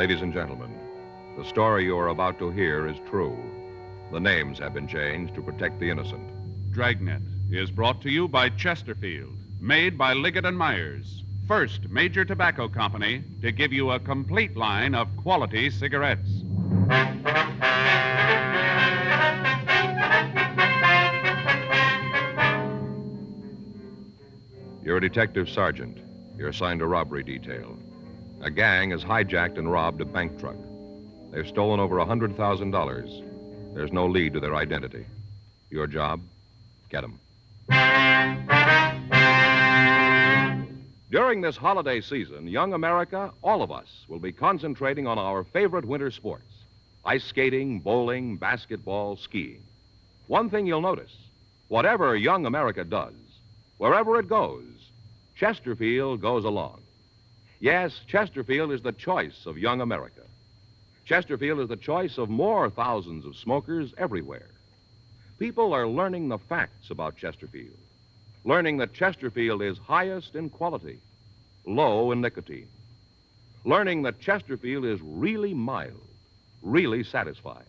Ladies and gentlemen, the story you are about to hear is true. The names have been changed to protect the innocent. Dragnet is brought to you by Chesterfield, made by Liggett & Myers, first major tobacco company to give you a complete line of quality cigarettes. You're a detective sergeant. You're assigned a robbery detail. A gang has hijacked and robbed a bank truck. They've stolen over $100,000. There's no lead to their identity. Your job? Get them. During this holiday season, young America, all of us, will be concentrating on our favorite winter sports: ice skating, bowling, basketball, skiing. One thing you'll notice: whatever young America does, wherever it goes, Chesterfield goes along. Yes, Chesterfield is the choice of young America. Chesterfield is the choice of more thousands of smokers everywhere. People are learning the facts about Chesterfield, learning that Chesterfield is highest in quality, low in nicotine, learning that Chesterfield is really mild, really satisfying.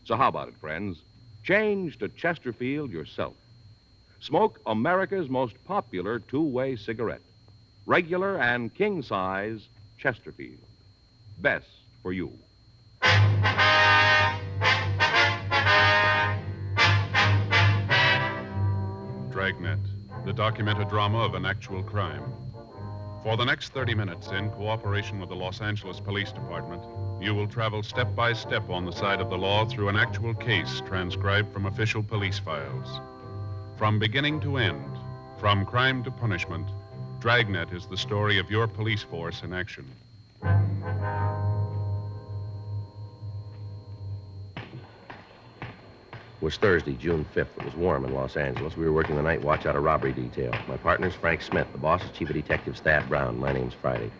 So how about it, friends? Change to Chesterfield yourself. Smoke America's most popular two-way cigarette, regular and king-size Chesterfield. Best for you. Dragnet, the documented drama of an actual crime. For the next 30 minutes, in cooperation with the Los Angeles Police Department, you will travel step by step on the side of the law through an actual case transcribed from official police files. From beginning to end, from crime to punishment, Dragnet is the story of your police force in action. It was Thursday, June 5th. It was warm in Los Angeles. We were working the night watch out of robbery detail. My partner's Frank Smith. The boss is Chief of Detectives Thad Brown. My name's Friday.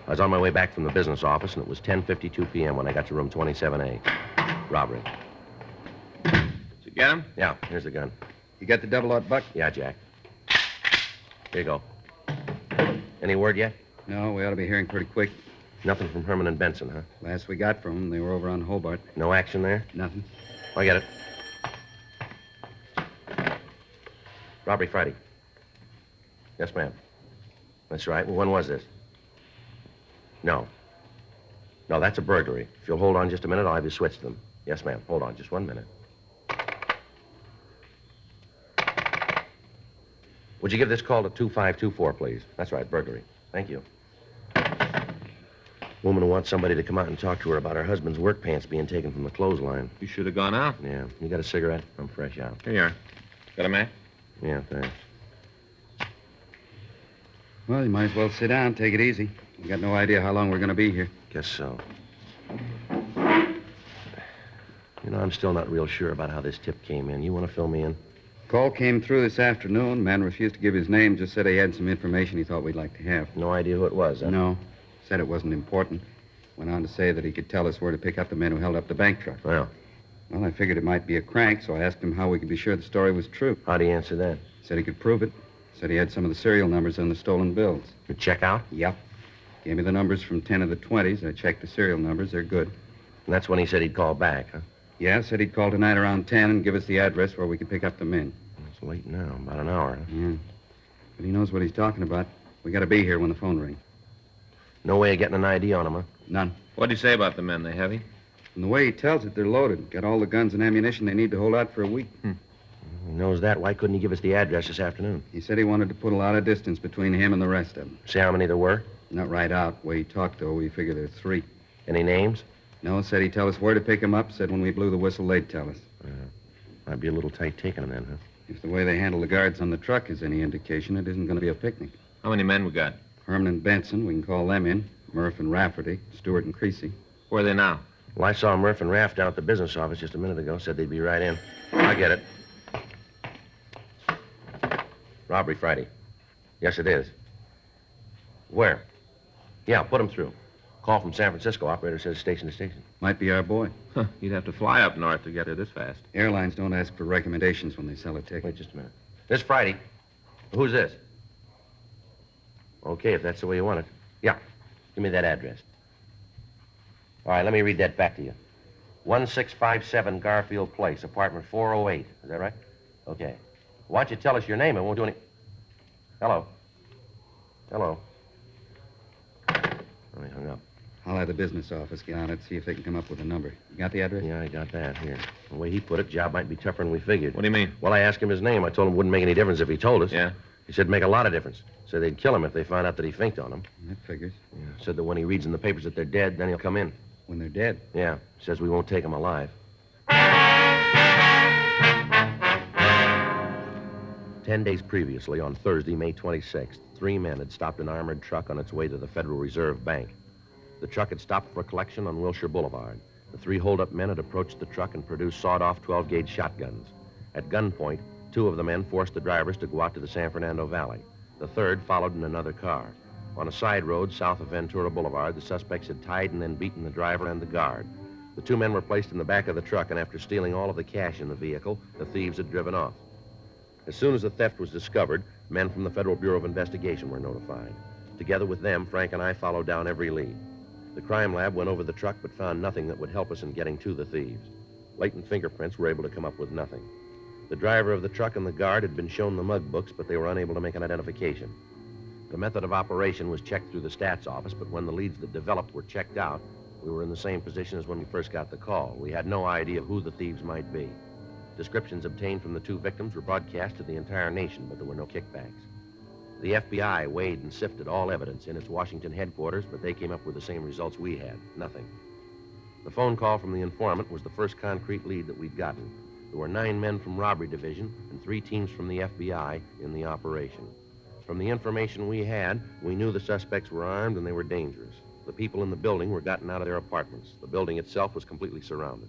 I was on my way back from the business office, and it was 10:52 p.m. when I got to room 27A. Robbery. Did you get him? Yeah, here's the gun. You got the double-aught buck? Yeah, Jack. Here you go. Any word yet? No, we ought to be hearing pretty quick. Nothing from Herman and Benson, huh? Last we got from them, they were over on Hobart. No action there? Nothing. I get it. Robbery Friday. Yes, ma'am. That's right. Well, when was this? No. No, that's a burglary. If you'll hold on just a minute, I'll have you switch them. Yes, ma'am. Hold on just 1 minute. Would you give this call to 2524, please? That's right, burglary. Thank you. Woman who wants somebody to come out and talk to her about her husband's work pants being taken from the clothesline. You should have gone out. Yeah. You got a cigarette? I'm fresh out. Here you are. Got a match? Yeah, thanks. Well, you might as well sit down. Take it easy. We got no idea how long we're going to be here. Guess so. You know, I'm still not real sure about how this tip came in. You want to fill me in? Call came through this afternoon. Man refused to give his name. Just said he had some information he thought we'd like to have. No idea who it was, huh? No. Said it wasn't important. Went on to say that he could tell us where to pick up the men who held up the bank truck. Well, I figured it might be a crank, so I asked him how we could be sure the story was true. how'd he answer that? Said he could prove it. Said he had some of the serial numbers on the stolen bills. You check out? Yep. Gave me the numbers from 10 of the 20s. I checked the serial numbers. They're good. And that's when he said he'd call back, huh? Yeah, said he'd call tonight around 10 and give us the address where we could pick up the men. It's late now, about an hour, huh? Yeah. But he knows what he's talking about. We got to be here when the phone rings. No way of getting an ID on him, huh? None. What'd he say about the men? They heavy? From the way he tells it, they're loaded. Got all the guns and ammunition they need to hold out for a week. He knows that. Why couldn't he give us the address this afternoon? He said he wanted to put a lot of distance between him and the rest of them. Say how many there were? Not right out. The way he talked, though, we figure there's 3. Any names? No, said he'd tell us where to pick him up. Said when we blew the whistle, they'd tell us. Might be a little tight taking him then, huh? If the way they handle the guards on the truck is any indication, it isn't going to be a picnic. How many men we got? Herman and Benson, we can call them in. Murph and Rafferty, Stewart and Creasy. Where are they now? Well, I saw Murph and Raff down at the business office just a minute ago. Said they'd be right in. I get it. Robbery Friday. Yes, it is. Where? Yeah, put him through. Call from San Francisco. Operator says station to station. Might be our boy. Huh, you'd have to fly up north to get here this fast. Airlines don't ask for recommendations when they sell a ticket. Wait just a minute. This Friday. Who's this? Okay, if that's the way you want it. Yeah. Give me that address. All right, let me read that back to you. 1657 Garfield Place, apartment 408. Is that right? Okay. Why don't you tell us your name? It won't do any... Hello? Hello? Oh, he hung up. I'll have the business office get on it, see if they can come up with a number. You got the address? Yeah, I got that here. The way he put it, job might be tougher than we figured. What do you mean? Well, I asked him his name. I told him it wouldn't make any difference if he told us. Yeah? He said make a lot of difference. Said they'd kill him if they found out that he finked on them. That figures. Yeah. Said that when he reads in the papers that they're dead, then he'll come in. When they're dead. Yeah. Says we won't take them alive. 10 days previously, on Thursday, May 26th, 3 men had stopped an armored truck on its way to the Federal Reserve Bank. The truck had stopped for collection on Wilshire Boulevard. The 3 hold-up men had approached the truck and produced sawed-off 12-gauge shotguns. At gunpoint, 2 of the men forced the drivers to go out to the San Fernando Valley. The third followed in another car. On a side road south of Ventura Boulevard, the suspects had tied and then beaten the driver and the guard. The 2 men were placed in the back of the truck, and after stealing all of the cash in the vehicle, the thieves had driven off. As soon as the theft was discovered, men from the Federal Bureau of Investigation were notified. Together with them, Frank and I followed down every lead. The crime lab went over the truck but found nothing that would help us in getting to the thieves. Latent fingerprints were able to come up with nothing. The driver of the truck and the guard had been shown the mug books, but they were unable to make an identification. The method of operation was checked through the stats office, but when the leads that developed were checked out, we were in the same position as when we first got the call. We had no idea who the thieves might be. Descriptions obtained from the 2 victims were broadcast to the entire nation, but there were no kickbacks. The FBI weighed and sifted all evidence in its Washington headquarters, but they came up with the same results we had. Nothing. The phone call from the informant was the first concrete lead that we'd gotten. There were 9 men from Robbery Division and 3 teams from the FBI in the operation. From the information we had, we knew the suspects were armed and they were dangerous. The people in the building were gotten out of their apartments. The building itself was completely surrounded.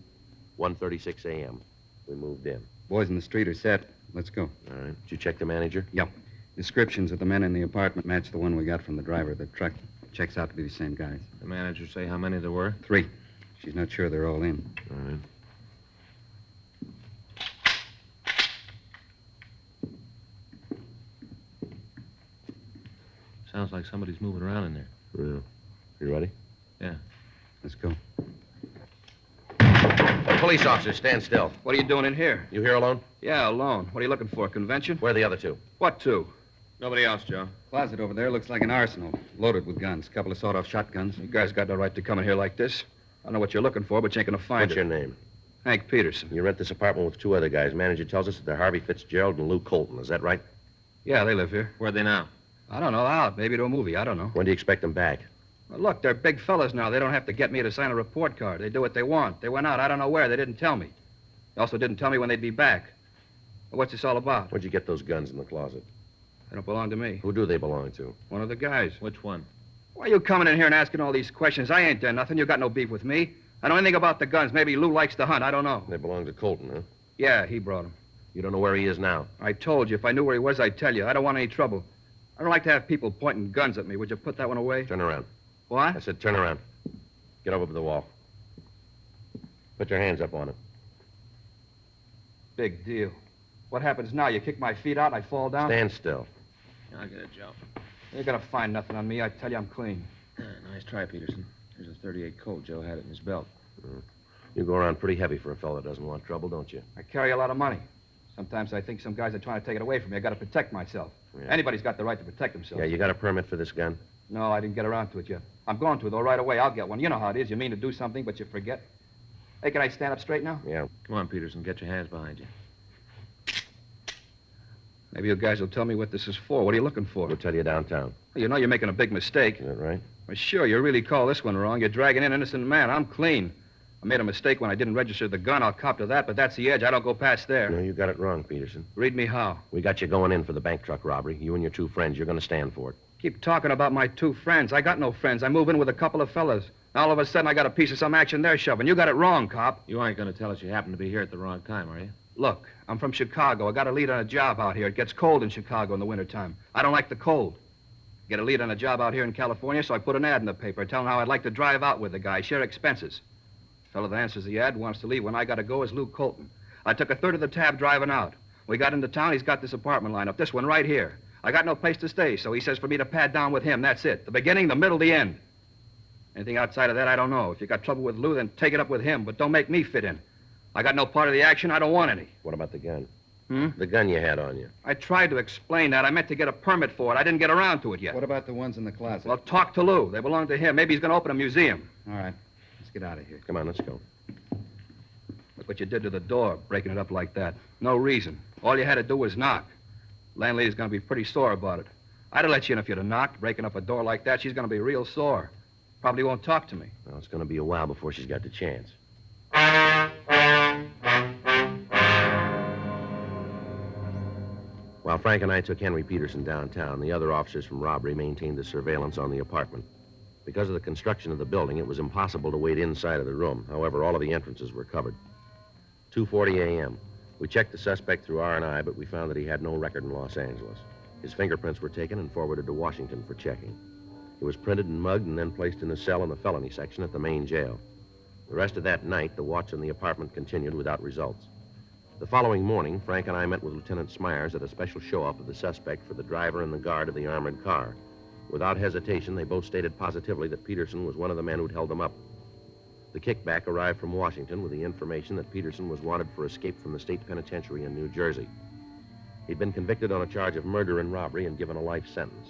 1:36 a.m. We moved in. Boys in the street are set. Let's go. All right. Did you check the manager? Yep. Descriptions of the men in the apartment match the one we got from the driver of the truck. Checks out to be the same guys. The manager say how many there were? 3. She's not sure they're all in. All right. Sounds like somebody's moving around in there. Yeah. You ready? Yeah. Let's go. Police officer, stand still. What are you doing in here? You here alone? Yeah, alone. What are you looking for, convention? Where are the other 2? What two? Nobody else, Joe. Closet over there looks like an arsenal. Loaded with guns. Couple of sawed-off shotguns. You guys got no right to come in here like this. I don't know what you're looking for, but you ain't gonna find What's it. your name? Hank Peterson. You rent this apartment with 2 other guys. Manager tells us that they're Harvey Fitzgerald and Lou Colton. Is that right? Yeah, they live here. Where are they now? I don't know, out. Maybe to a movie. I don't know. When do you expect them back? Well, look, they're big fellas now. They don't have to get me to sign a report card. They do what they want. They went out. I don't know where. They didn't tell me. They also didn't tell me when they'd be back. Well, what's this all about? Where'd you get those guns in the closet? They don't belong to me. Who do they belong to? One of the guys. Which one? Why are you coming in here and asking all these questions? I ain't done nothing. You got no beef with me. I know anything about the guns. Maybe Lou likes to hunt. I don't know. They belong to Colton, huh? Yeah, he brought them. You don't know where he is now? I told you, if I knew where he was, I'd tell you. I don't want any trouble. I don't like to have people pointing guns at me. Would you put that one away? Turn around. What? I said turn around. Get over to the wall. Put your hands up on it. Big deal. What happens now? You kick my feet out and I fall down? Stand still. I'll get it, Joe. You ain't gonna find nothing on me. I tell you, I'm clean. Nice try, Peterson. Here's a .38 Colt. Joe had it in his belt. You go around pretty heavy for a fellow that doesn't want trouble, don't you? I carry a lot of money. Sometimes I think some guys are trying to take it away from me. I gotta protect myself. Yeah. Anybody's got the right to protect themselves. Yeah, you got a permit for this gun? No, I didn't get around to it yet. I'm going to, though, right away. I'll get one. You know how it is. You mean to do something, but you forget. Hey, can I stand up straight now? Yeah. Come on, Peterson. Get your hands behind you. Maybe you guys will tell me what this is for. What are you looking for? We'll tell you downtown. You know you're making a big mistake. Is that right? Well, sure, you really call this one wrong. You're dragging in an innocent man. I'm clean. I made a mistake when I didn't register the gun. I'll cop to that, but that's the edge. I don't go past there. No, you got it wrong, Peterson. Read me how. We got you going in for the bank truck robbery. You and your 2 friends, you're going to stand for it. Keep talking about my 2 friends. I got no friends. I move in with a couple of fellas. Now, all of a sudden, I got a piece of some action they're shoving. You got it wrong, cop. You ain't going to tell us you happened to be here at the wrong time, are you? Look, I'm from Chicago. I got a lead on a job out here. It gets cold in Chicago in the wintertime. I don't like the cold. Get a lead on a job out here in California, so I put an ad in the paper telling how I'd like to drive out with the guy, share expenses. The fellow that answers the ad wants to leave when I got to go is Lou Colton. I took a third of the tab driving out. We got into town. He's got this apartment lined up, this one right here. I got no place to stay, so he says for me to pad down with him. That's it. The beginning, the middle, the end. Anything outside of that, I don't know. If you got trouble with Lou, then take it up with him, but don't make me fit in. I got no part of the action. I don't want any. What about the gun? Hmm? The gun you had on you. I tried to explain that. I meant to get a permit for it. I didn't get around to it yet. What about the ones in the closet? Well, talk to Lou. They belong to him. Maybe he's going to open a museum. All right. Let's get out of here. Come on, let's go. Look what you did to the door, breaking it up like that. No reason. All you had to do was knock. Landlady's going to be pretty sore about it. I'd have let you in if you'd have knocked. Breaking up a door like that, she's going to be real sore. Probably won't talk to me. Well, it's going to be a while before she's got the chance. While Frank and I took Henry Peterson downtown, the other officers from robbery maintained the surveillance on the apartment. Because of the construction of the building, it was impossible to wait inside of the room. However, all of the entrances were covered. 2:40 a.m. We checked the suspect through R&I, but we found that he had no record in Los Angeles. His fingerprints were taken and forwarded to Washington for checking. He was printed and mugged and then placed in a cell in the felony section at the main jail. The rest of that night, the watch on the apartment continued without results. The following morning, Frank and I met with Lieutenant Smyers at a special show-off of the suspect for the driver and the guard of the armored car. Without hesitation, they both stated positively that Peterson was one of the men who'd held them up. The kickback arrived from Washington with the information that Peterson was wanted for escape from the state penitentiary in New Jersey. He'd been convicted on a charge of murder and robbery and given a life sentence.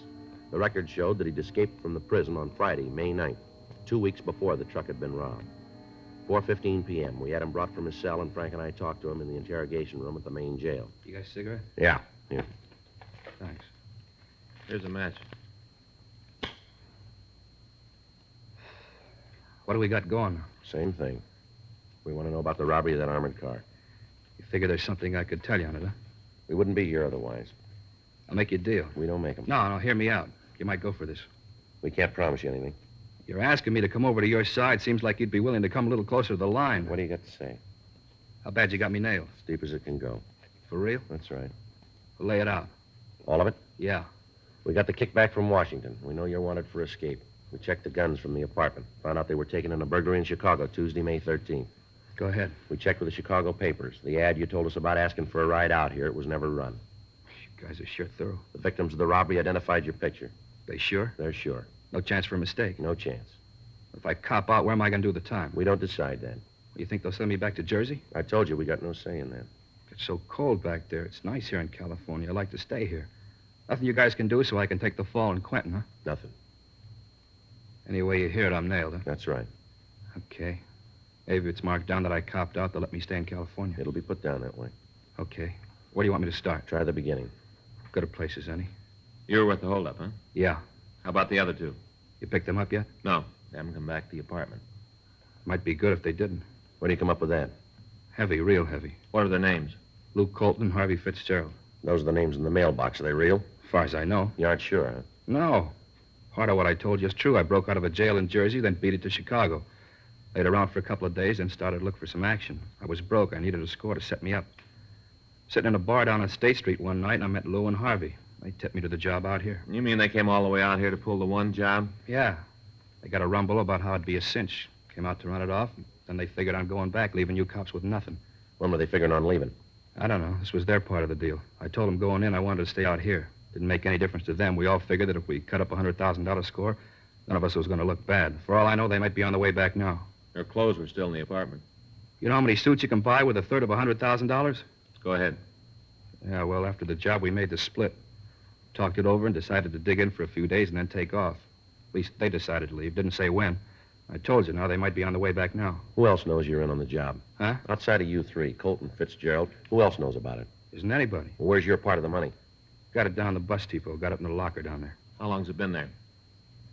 The record showed that he'd escaped from the prison on Friday, May 9th, 2 weeks before the truck had been robbed. 4:15 p.m. We had him brought from his cell, and Frank and I talked to him in the interrogation room at the main jail. You guys a cigarette? Yeah. Here. Thanks. Here's a match. What do we got going? Same thing. We want to know about the robbery of that armored car. You figure there's something I could tell you on it, huh? We wouldn't be here otherwise. I'll make you a deal. We don't make them. No, hear me out. You might go for this. We can't promise you anything. You're asking me to come over to your side. Seems like you'd be willing to come a little closer to the line. What do you got to say? How bad you got me nailed? As deep as it can go. For real? That's right. Well, lay it out. All of it? Yeah. We got the kickback from Washington. We know you're wanted for escape. We checked the guns from the apartment. Found out they were taken in a burglary in Chicago, Tuesday, May 13th. Go ahead. We checked with the Chicago papers. The ad you told us about asking for a ride out here, it was never run. You guys are sure thorough. The victims of the robbery identified your picture. They sure? They're sure. No chance for a mistake. No chance. If I cop out, where am I going to do the time? We don't decide that. You think they'll send me back to Jersey? I told you we got no say in that. It's so cold back there. It's nice here in California. I'd like to stay here. Nothing you guys can do so I can take the fall in Quentin, huh? Nothing. Anyway you hear it, I'm nailed, huh? That's right. Okay. Maybe it's marked down that I copped out. They'll let me stay in California. It'll be put down that way. Okay. Where do you want me to start? Try the beginning. Good at places, any? You were with the holdup, huh? Yeah. How about the other two? You picked them up yet? No. They haven't come back to the apartment. Might be good if they didn't. Where do you come up with that? Heavy, real heavy. What are their names? Luke Colton, Harvey Fitzgerald. Those are the names in the mailbox. Are they real? As far as I know. You aren't sure, huh? No. Part of what I told you is true. I broke out of a jail in Jersey, then beat it to Chicago. Laid around for a couple of days, then started to look for some action. I was broke. I needed a score to set me up. Sitting in a bar down on State Street one night, and I met Lou and Harvey. They tipped me to the job out here. You mean they came all the way out here to pull the one job? Yeah. They got a rumble about how it'd be a cinch. Came out to run it off. Then they figured on going back, leaving you cops with nothing. When were they figuring on leaving? I don't know. This was their part of the deal. I told them going in I wanted to stay out here. Didn't make any difference to them. We all figured that if we cut up a $100,000 score, none of us was going to look bad. For all I know, they might be on the way back now. Their clothes were still in the apartment. You know how many suits you can buy with a third of $100,000? Go ahead. Yeah, well, after the job, we made the split. Talked it over and decided to dig in for a few days and then take off. At least they decided to leave. Didn't say when. I told you now they might be on the way back now. Who else knows you're in on the job? Huh? Outside of you three, Colton, Fitzgerald, who else knows about it? Isn't anybody. Well, where's your part of the money? Got it down the bus depot. Got it in the locker down there. How long's it been there?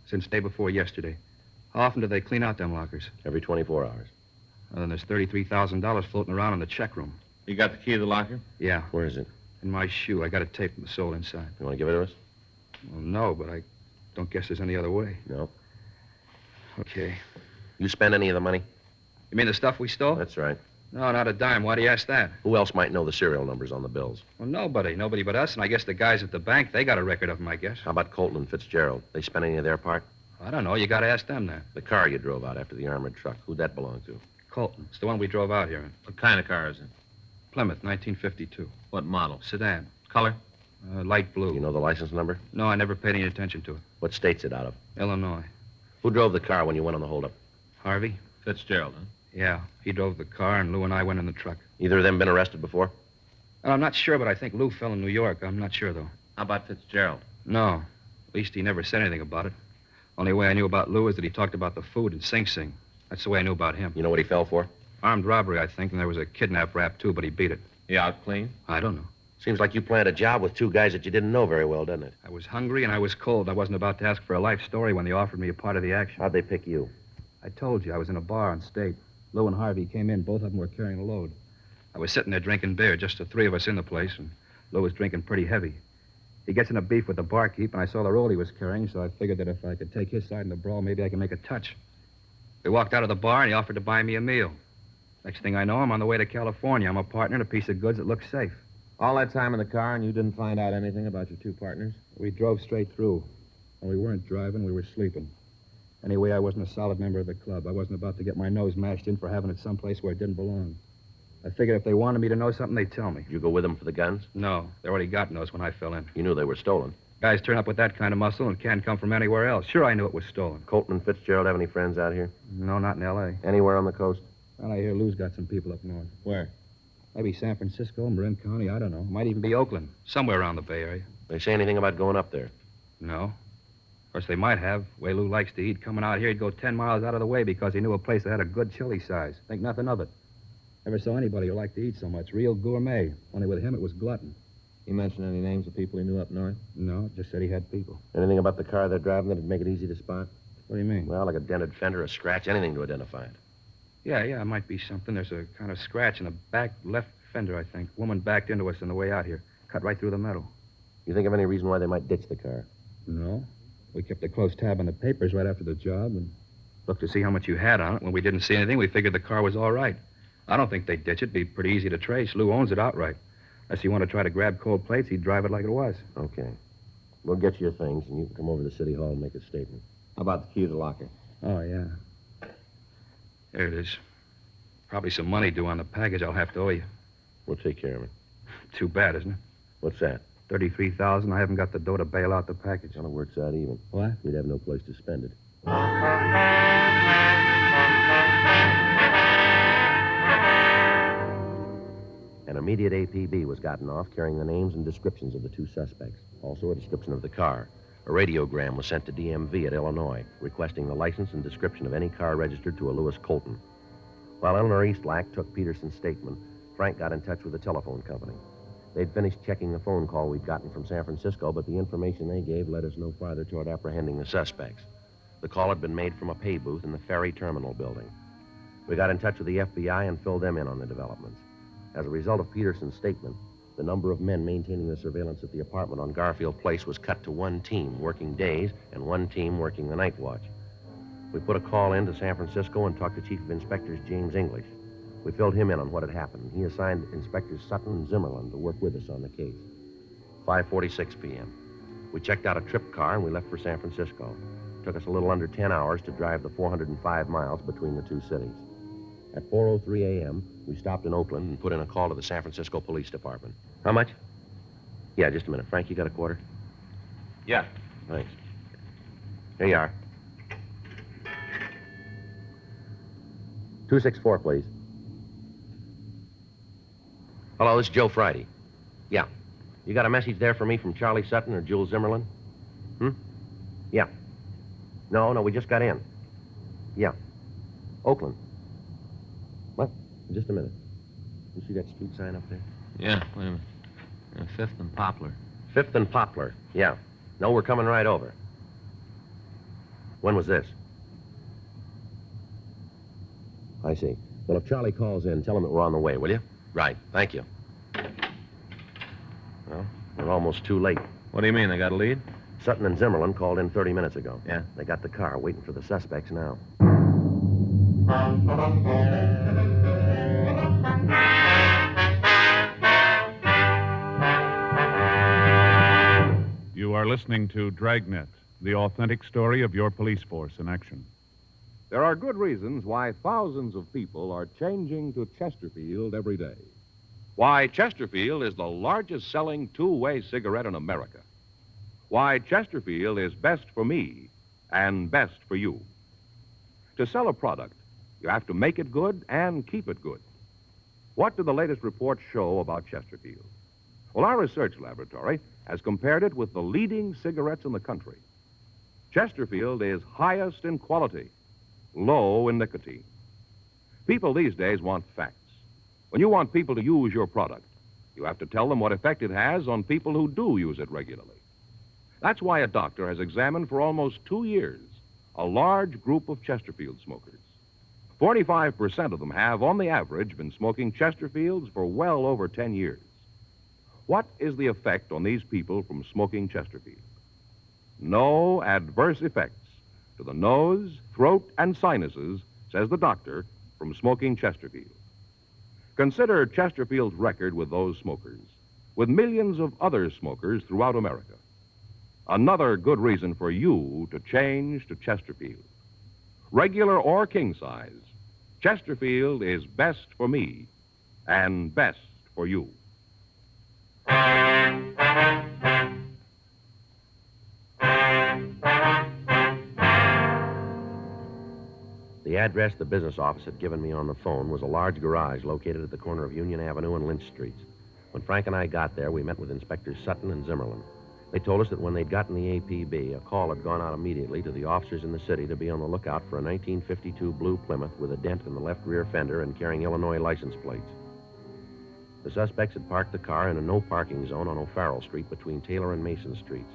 Since day before yesterday. How often do they clean out them lockers? Every 24 hours. Well, then there's $33,000 floating around in the check room. You got the key to the locker? Yeah, Where is it? in my shoe. I got it taped with the sole inside. You want to give it to us? Well, no, but I don't guess there's any other way. No. Okay. You spend any of the money? You mean the stuff we stole? That's right. No, not a dime. Why do you ask that? Who else might know the serial numbers on the bills? Well, nobody. Nobody but us, and I guess the guys at the bank, they got a record of them, I guess. How about Colton and Fitzgerald? They spend any of their part? I don't know. You got to ask them that. The car you drove out after the armored truck, who'd that belong to? Colton. It's the one we drove out here in. What kind of car is it? Plymouth, 1952. What model? Sedan. Color? Light blue. You know the license number? No, I never paid any attention to it. What state's it out of? Illinois. Who drove the car when you went on the holdup? Harvey? Fitzgerald, huh? Yeah, he drove the car, and Lou and I went in the truck. Either of them been arrested before? Well, I'm not sure, but I think Lou fell in New York. I'm not sure, though. How about Fitzgerald? No. At least he never said anything about it. Only way I knew about Lou is that he talked about the food in Sing Sing. That's the way I knew about him. You know what he fell for? Armed robbery, I think, and there was a kidnap rap, too, but he beat it. He out clean? I don't know. Seems like you planned a job with two guys that you didn't know very well, doesn't it? I was hungry and I was cold. I wasn't about to ask for a life story when they offered me a part of the action. How'd they pick you? I told you, I was in a bar on State. Lou and Harvey came in. Both of them were carrying a load. I was sitting there drinking beer, just the three of us in the place, and Lou was drinking pretty heavy. He gets in a beef with the barkeep, and I saw the roll he was carrying, so I figured that if I could take his side in the brawl, maybe I could make a touch. We walked out of the bar, and he offered to buy me a meal. Next thing I know, I'm on the way to California. I'm a partner in a piece of goods that looks safe. All that time in the car, and you didn't find out anything about your two partners? We drove straight through. And we weren't driving, we were sleeping. Anyway, I wasn't a solid member of the club. I wasn't about to get my nose mashed in for having it someplace where it didn't belong. I figured if they wanted me to know something, they'd tell me. You go with them for the guns? No, they already got nose when I fell in. You knew they were stolen. Guys turn up with that kind of muscle and can't come from anywhere else. Sure, I knew it was stolen. Colton and Fitzgerald have any friends out here? No, not in L.A. Anywhere on the coast? Well, I hear Lou's got some people up north. Where? Maybe San Francisco, Marin County, I don't know. Might even be Oakland. Somewhere around the Bay Area. They say anything about going up there? No. Of course, they might have. The way Lou likes to eat. Coming out here, he'd go 10 miles out of the way because he knew a place that had a good chili size. Think nothing of it. Never saw anybody who liked to eat so much. Real gourmet. Only with him, it was glutton. He mentioned any names of people he knew up north? No, just said he had people. Anything about the car they're driving that'd make it easy to spot? What do you mean? Well, like a dented fender, a scratch, anything to identify it. Yeah, it might be something. There's a kind of scratch in the back left fender, I think. Woman backed into us on the way out here. Cut right through the metal. You think of any reason why they might ditch the car? No. We kept a close tab on the papers right after the job and looked to see how much you had on it. When we didn't see anything, we figured the car was all right. I don't think they'd ditch it. It'd be pretty easy to trace. Lou owns it outright. Unless you want to try to grab cold plates, he'd drive it like it was. Okay. We'll get you your things, and you can come over to City Hall and make a statement. How about the key to the locker? Oh, yeah. There it is. Probably some money due on the package I'll have to owe you. We'll take care of it. Too bad, isn't it? What's that? $33,000. I haven't got the dough to bail out the package. Well, it works out even. What? We'd have no place to spend it. An immediate APB was gotten off carrying the names and descriptions of the two suspects. Also a description of the car. A radiogram was sent to DMV at Illinois, requesting the license and description of any car registered to a Lewis Colton. While Eleanor Eastlack took Peterson's statement, Frank got in touch with the telephone company. They'd finished checking the phone call we'd gotten from San Francisco, but the information they gave led us no farther toward apprehending the suspects. The call had been made from a pay booth in the ferry terminal building. We got in touch with the FBI and filled them in on the developments. As a result of Peterson's statement, the number of men maintaining the surveillance at the apartment on Garfield Place was cut to one team working days and one team working the night watch. We put a call in to San Francisco and talked to Chief of Inspectors James English. We filled him in on what had happened. He assigned Inspectors Sutton and Zimmerlin to work with us on the case. 5:46 p.m. We checked out a trip car and we left for San Francisco. It took us a little under 10 hours to drive the 405 miles between the two cities. At 4:03 a.m., we stopped in Oakland and put in a call to the San Francisco Police Department. How much? Yeah, just a minute. Frank, you got a quarter? Yeah. Thanks. Here you are. 264, please. Hello, this is Joe Friday. Yeah. You got a message there for me from Charlie Sutton or Jules Zimmerlin? Yeah. No, we just got in. Yeah. Oakland. What? Just a minute. You see that street sign up there? Yeah, wait a minute. 5th and Poplar. 5th and Poplar. Yeah. No, we're coming right over. When was this? I see. Well, if Charlie calls in, tell him that we're on the way, will you? Right. Thank you. Well, we're almost too late. What do you mean, they got a lead? Sutton and Zimmerlin called in 30 minutes ago. Yeah? They got the car waiting for the suspects now. You are listening to Dragnet, the authentic story of your police force in action. There are good reasons why thousands of people are changing to Chesterfield every day. Why Chesterfield is the largest selling two-way cigarette in America. Why Chesterfield is best for me and best for you. To sell a product, you have to make it good and keep it good. What do the latest reports show about Chesterfield? Well, our research laboratory has compared it with the leading cigarettes in the country. Chesterfield is highest in quality, low in nicotine. People these days want facts. When you want people to use your product, you have to tell them what effect it has on people who do use it regularly. That's why a doctor has examined for almost 2 years a large group of Chesterfield smokers. 45% of them have, on the average, been smoking Chesterfields for well over 10 years. What is the effect on these people from smoking Chesterfield? No adverse effects to the nose, throat, and sinuses, says the doctor, from smoking Chesterfield. Consider Chesterfield's record with those smokers, with millions of other smokers throughout America. Another good reason for you to change to Chesterfield. Regular or king size, Chesterfield is best for me and best for you. The address the business office had given me on the phone was a large garage located at the corner of Union Avenue and Lynch Streets. When Frank and I got there, we met with Inspectors Sutton and Zimmerman. They told us that when they'd gotten the APB, a call had gone out immediately to the officers in the city to be on the lookout for a 1952 blue Plymouth with a dent in the left rear fender and carrying Illinois license plates. The suspects had parked the car in a no-parking zone on O'Farrell Street between Taylor and Mason Streets.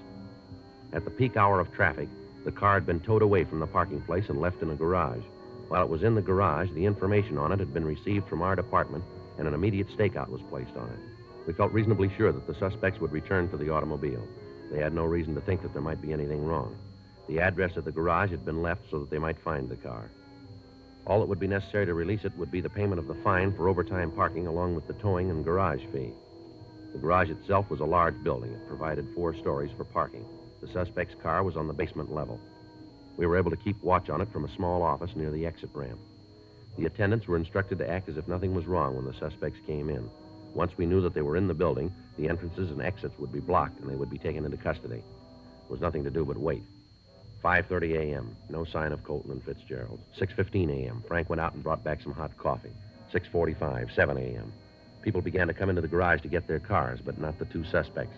At the peak hour of traffic, the car had been towed away from the parking place and left in a garage. While it was in the garage, the information on it had been received from our department, and an immediate stakeout was placed on it. We felt reasonably sure that the suspects would return to the automobile. They had no reason to think that there might be anything wrong. The address of the garage had been left so that they might find the car. All that would be necessary to release it would be the payment of the fine for overtime parking along with the towing and garage fee. The garage itself was a large building. It provided 4 stories for parking. The suspect's car was on the basement level. We were able to keep watch on it from a small office near the exit ramp. The attendants were instructed to act as if nothing was wrong when the suspects came in. Once we knew that they were in the building, the entrances and exits would be blocked and they would be taken into custody. There was nothing to do but wait. 5:30 a.m., no sign of Colton and Fitzgerald. 6:15 a.m., Frank went out and brought back some hot coffee. 6:45, 7 a.m. People began to come into the garage to get their cars, but not the 2 suspects.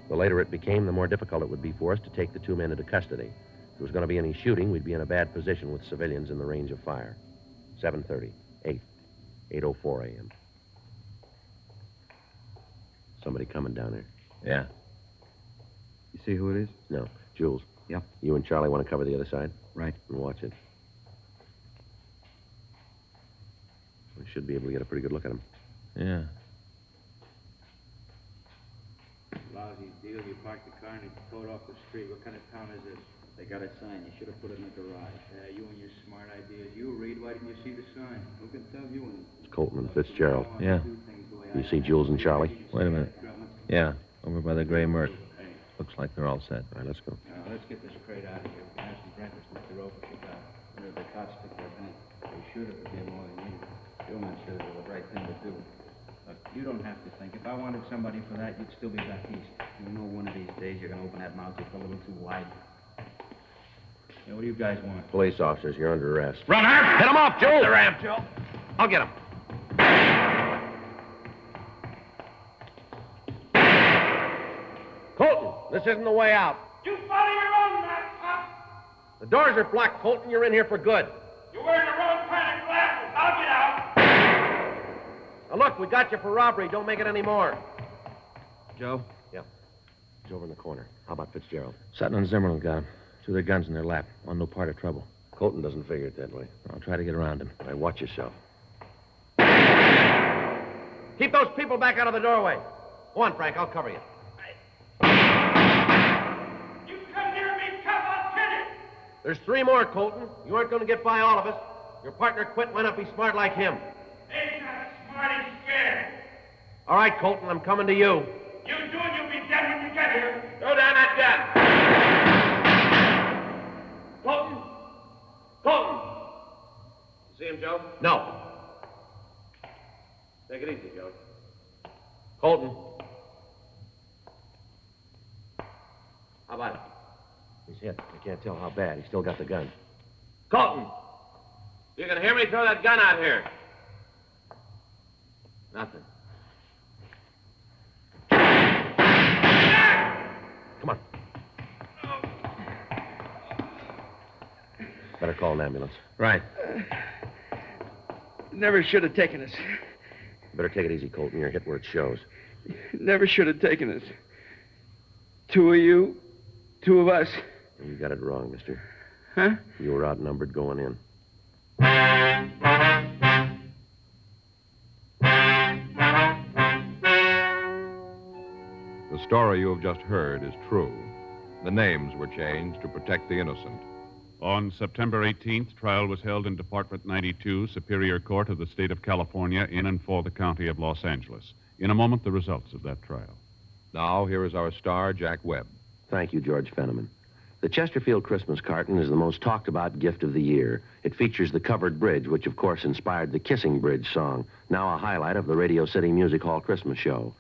The later it became, the more difficult it would be for us to take the 2 men into custody. If there was going to be any shooting, we'd be in a bad position with civilians in the range of fire. 7:30, 8, 8:04 a.m. Somebody coming down there. Yeah. You see who it is? No. Jules. Yep. You and Charlie want to cover the other side? Right. And watch it. We should be able to get a pretty good look at him. Yeah. Lousy deal. You parked the car and it's towed off the street. What kind of town is this? They got a sign. You should have put it in the garage. You and your smart ideas. You read. Why didn't you see the sign? Who can tell you? It's Colton and Fitzgerald. Yeah. You see Jules and Charlie? Wait a minute. Yeah, over by the gray Merc. Looks like they're all set. All right, let's go. Let's get this crate out of here. Ask the Brenters to look the rope if you got. Where the cops pick their bank. They should have been more than you. Gilman said it was the right thing to do. Look, you don't have to think. If I wanted somebody for that, you'd still be back east. You know, one of these days you're going to open that mouth just a little too wide. Yeah, what do you guys want? Police officers, you're under arrest. Runner! Hit him off, Jules! The ramp, Joe. I'll get him. Colton, this isn't the way out. You follow your own map, Pop. The doors are blocked, Colton. You're in here for good. You're wearing the wrong kind of glasses. I'll get out. Now, look, we got you for robbery. Don't make it any more. Joe? Yeah. He's over in the corner. How about Fitzgerald? Sutton and Zimmerman got him. 2 of their guns in their lap. On no part of trouble. Colton doesn't figure it that way. I'll try to get around him. All right, watch yourself. Keep those people back out of the doorway. Go on, Frank. I'll cover you. You come near me, Cup, I'll kill you. There's 3 more, Colton. You aren't going to get by all of us. Your partner quit. Why not be smart like him? He's not smart, he's scared. All right, Colton, I'm coming to you. You do and you'll be dead when you get here. Throw down that gun. Colton! Colton! You see him, Joe? No. Take it easy, Joe. Colton. How about it? He's hit. I can't tell how bad. He's still got the gun. Colton! You can hear me? Throw that gun out here. Nothing. Come on. Better call an ambulance. Right. Never should have taken us. Better take it easy, Colton. You're hit where it shows. Never should have taken us. Two of you, two of us. You got it wrong, mister. Huh? You were outnumbered going in. The story you have just heard is true. The names were changed to protect the innocent. On September 18th, trial was held in Department 92, Superior Court of the State of California, in and for the County of Los Angeles. In a moment, the results of that trial. Now, here is our star, Jack Webb. Thank you, George Fenneman. The Chesterfield Christmas carton is the most talked-about gift of the year. It features the covered bridge, which, of course, inspired the Kissing Bridge song, now a highlight of the Radio City Music Hall Christmas show.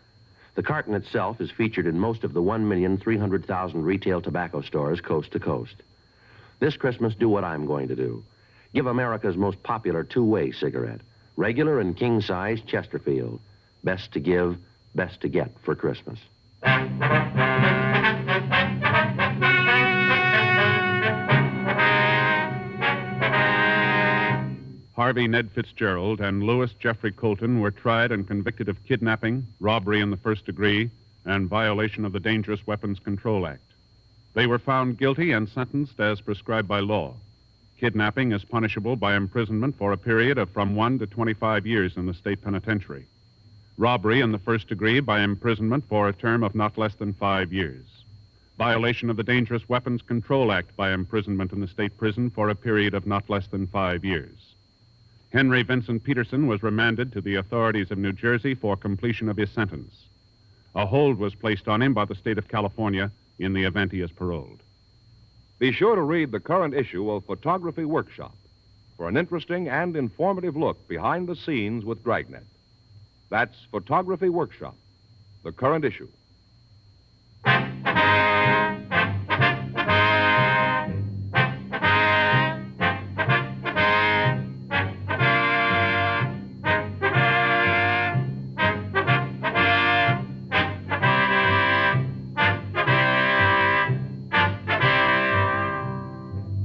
The carton itself is featured in most of the 1,300,000 retail tobacco stores coast to coast. This Christmas, do what I'm going to do. Give America's most popular two-way cigarette, regular and king-size Chesterfield. Best to give, best to get for Christmas. Harvey Ned Fitzgerald and Louis Jeffrey Colton were tried and convicted of kidnapping, robbery in the first degree, and violation of the Dangerous Weapons Control Act. They were found guilty and sentenced as prescribed by law. Kidnapping is punishable by imprisonment for a period of from 1 to 25 years in the state penitentiary. Robbery in the first degree by imprisonment for a term of not less than 5 years. Violation of the Dangerous Weapons Control Act by imprisonment in the state prison for a period of not less than 5 years. Henry Vincent Peterson was remanded to the authorities of New Jersey for completion of his sentence. A hold was placed on him by the state of California in the event he is paroled. Be sure to read the current issue of Photography Workshop for an interesting and informative look behind the scenes with Dragnet. That's Photography Workshop, the current issue.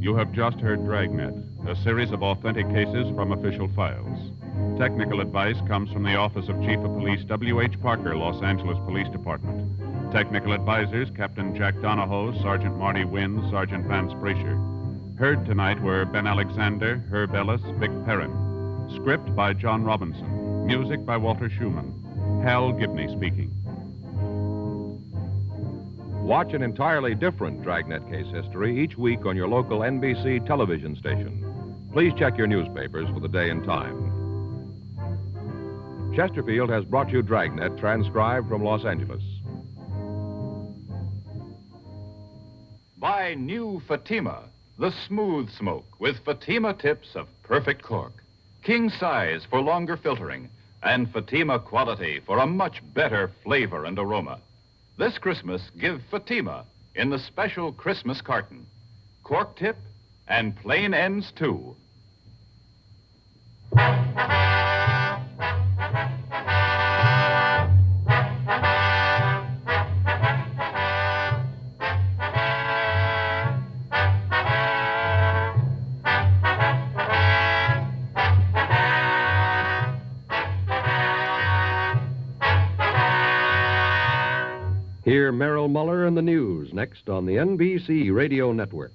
You have just heard Dragnet, a series of authentic cases from official files. Technical advice comes from the Office of Chief of Police W.H. Parker, Los Angeles Police Department. Technical advisors, Captain Jack Donahoe, Sergeant Marty Wynn, Sergeant Vance Brasher. Heard tonight were Ben Alexander, Herb Ellis, Vic Perrin. Script by John Robinson. Music by Walter Schumann. Hal Gibney speaking. Watch an entirely different Dragnet case history each week on your local NBC television station. Please check your newspapers for the day and time. Chesterfield has brought you Dragnet, transcribed from Los Angeles. Buy new Fatima, the smooth smoke with Fatima tips of perfect cork. King size for longer filtering, and Fatima quality for a much better flavor and aroma. This Christmas, give Fatima in the special Christmas carton. Cork tip and plain ends, too. Hear Merrill Muller and the news next on the NBC Radio Network.